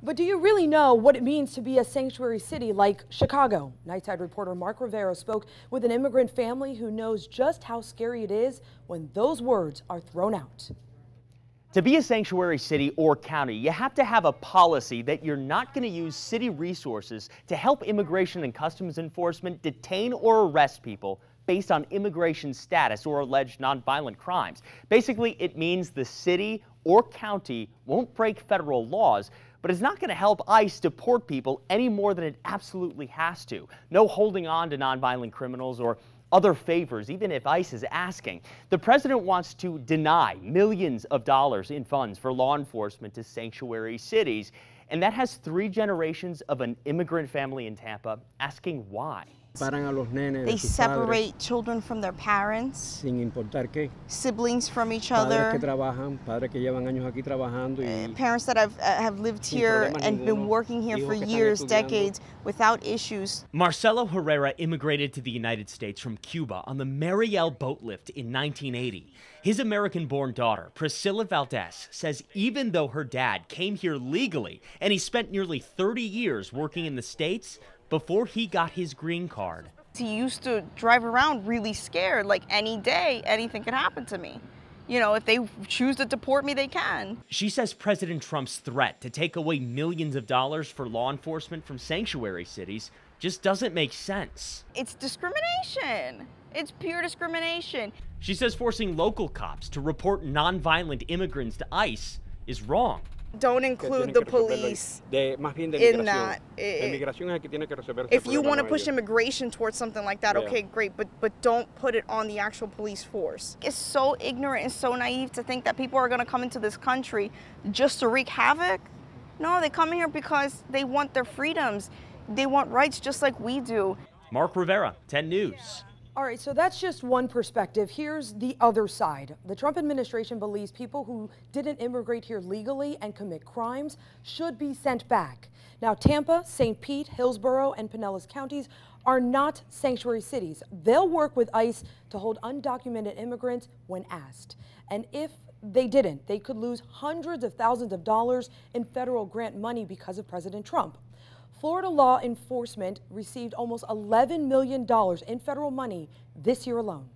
But do you really know what it means to be a sanctuary city like Chicago? Nightside reporter Mark Rivera spoke with an immigrant family who knows just how scary it is when those words are thrown out. To be a sanctuary city or county, you have to have a policy that you're not going to use city resources to help Immigration and Customs Enforcement detain or arrest people based on immigration status or alleged nonviolent crimes. Basically, it means the city or county won't break federal laws, but it's not going to help ICE deport people any more than it absolutely has to. No holding on to nonviolent criminals or other favors, even if ICE is asking. The president wants to deny millions of dollars in funds for law enforcement to sanctuary cities, and that has 3 generations of an immigrant family in Tampa asking why. They separate children from their parents, siblings from each other, parents that have lived here and been working here for years, decades, without issues. Marcelo Herrera immigrated to the United States from Cuba on the Mariel boat lift in 1980. His American-born daughter, Priscilla Valdez, says even though her dad came here legally and he spent nearly 30 years working in the States, before he got his green card. He used to drive around really scared, like any day, anything could happen to me. You know, if they choose to deport me, they can. She says President Trump's threat to take away millions of dollars for law enforcement from sanctuary cities just doesn't make sense. It's discrimination. It's pure discrimination. She says forcing local cops to report nonviolent immigrants to ICE is wrong. Don't include the police in that. If you want to push immigration towards something like that, okay, great, but don't put it on the actual police force. It's so ignorant and so naive to think that people are going to come into this country just to wreak havoc. No, they come here because they want their freedoms. They want rights just like we do. Mark Rivera, 10 News. All right, so that's just one perspective. Here's the other side. The Trump administration believes people who didn't immigrate here legally and commit crimes should be sent back. Now, Tampa, St. Pete, Hillsborough, and Pinellas counties are not sanctuary cities. They'll work with ICE to hold undocumented immigrants when asked. And if they didn't, they could lose hundreds of thousands of dollars in federal grant money because of President Trump. Florida law enforcement received almost $11 million in federal money this year alone.